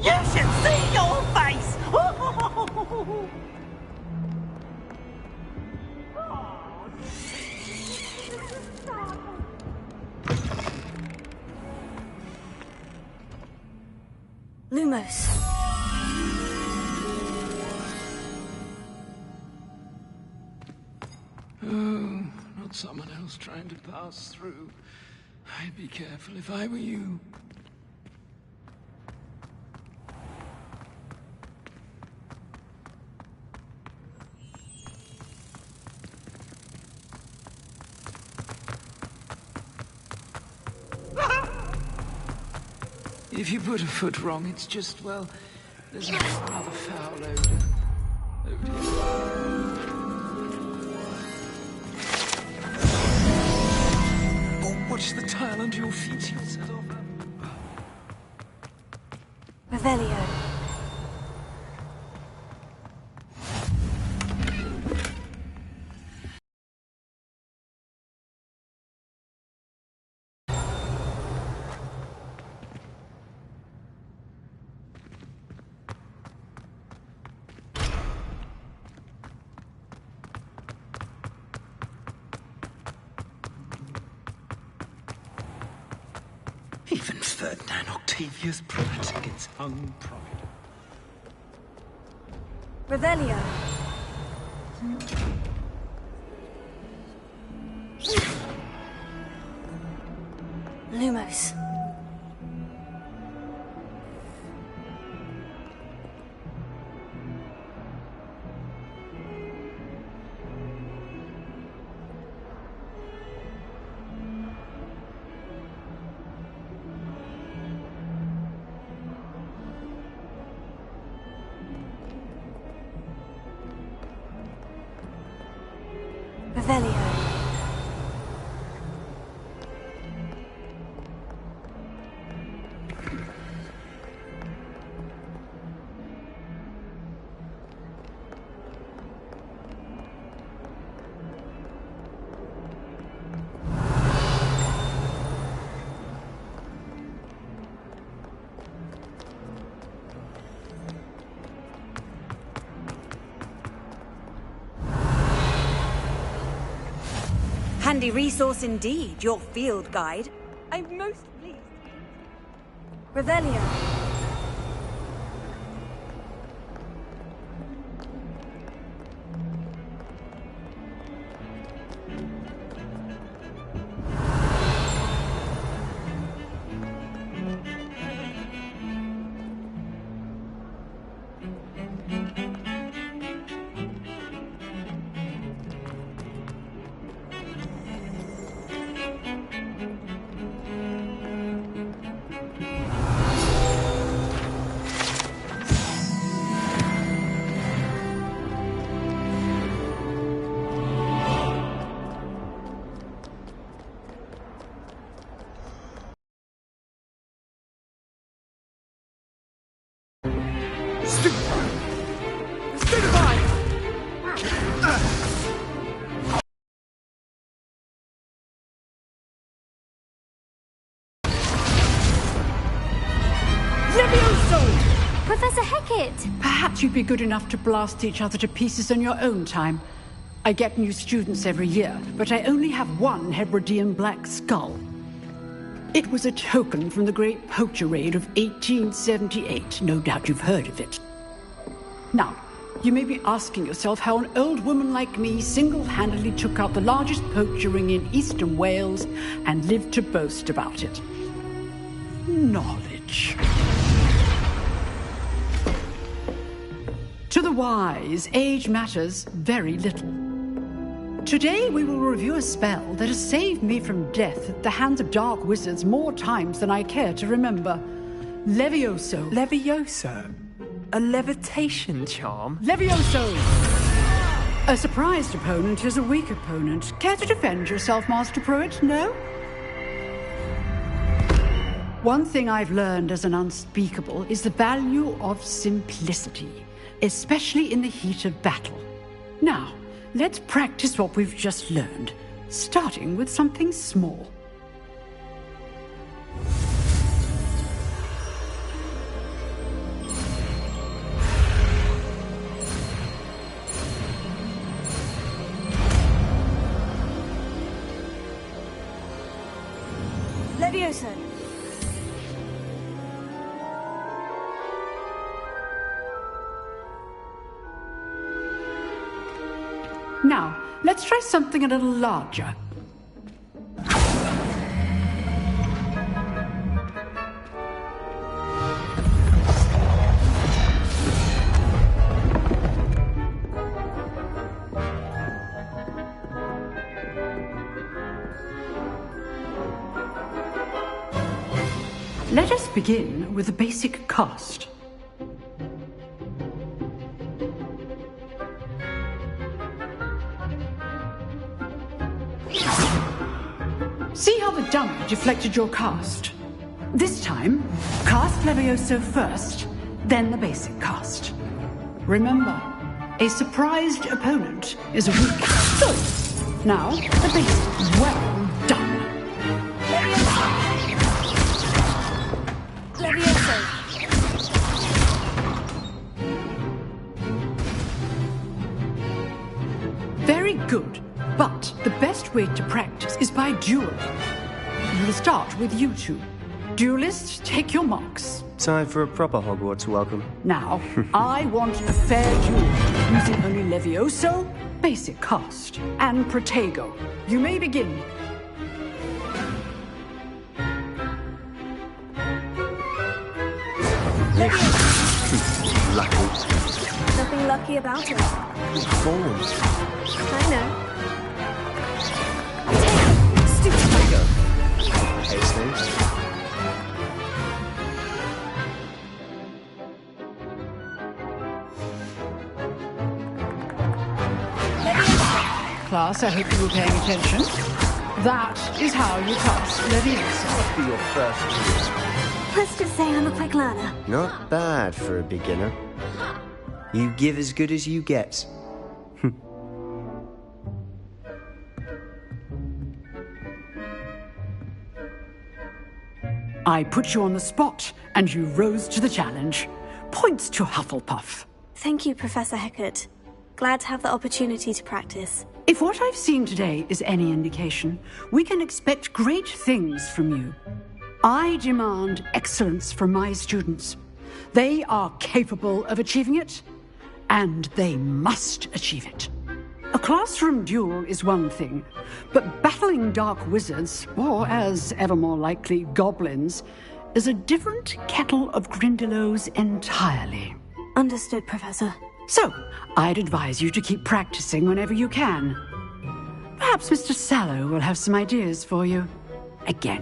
You should see your face! Lumos. Oh, not someone else trying to pass through. I'd be careful if I were you. If you put a foot wrong, it's just, well, there's another foul odor. Oh dear. Oh, watch the tile under your feet, you'll set off. Revelio. Even Ferdinand Octavius Pratt gets hung pride. Revelio. Lumos. Revelio. Handy resource indeed, your field guide. I'm most pleased. Revelio. Professor Hecat! Perhaps you'd be good enough to blast each other to pieces on your own time. I get new students every year, but I only have one Hebridean black skull. It was a token from the Great Poacher Raid of 1878. No doubt you've heard of it. Now, you may be asking yourself how an old woman like me single-handedly took out the largest poacher ring in eastern Wales and lived to boast about it. Knowledge. To the wise, age matters very little. Today we will review a spell that has saved me from death at the hands of dark wizards more times than I care to remember. Levioso. Levioso? A levitation charm? Levioso! A surprised opponent is a weak opponent. Care to defend yourself, Master Pruitt? No? One thing I've learned as an unspeakable is the value of simplicity, especially in the heat of battle. Now, let's practice what we've just learned, starting with something small. Levioso! Now, let's try something a little larger. Let us begin with the basic cast. See how the dummy deflected your cast? This time, cast Levioso first, then the basic cast. Remember, a surprised opponent is weak. Good. Now, the basic. Well done. Levioso! Very good. But the best way to practice is by dueling. We'll start with you two. Duelists, take your marks. Time for a proper Hogwarts welcome. Now, I want a fair duel, using only Levioso, basic cast, and Protego. You may begin. Lucky. Nothing lucky about it. Forms. I know. Hastings. Class, I hope you were paying attention. That is how you cast Levioso. Must be your first choice. Let's just say I'm a quick learner. Not bad for a beginner. You give as good as you get. I put you on the spot, and you rose to the challenge. Points to Hufflepuff. Thank you, Professor Hecat. Glad to have the opportunity to practice. If what I've seen today is any indication, we can expect great things from you. I demand excellence from my students. They are capable of achieving it, and they must achieve it. A classroom duel is one thing, but battling dark wizards, or as ever more likely, goblins, is a different kettle of Grindylows entirely. Understood, Professor. So, I'd advise you to keep practicing whenever you can. Perhaps Mr. Sallow will have some ideas for you. Again.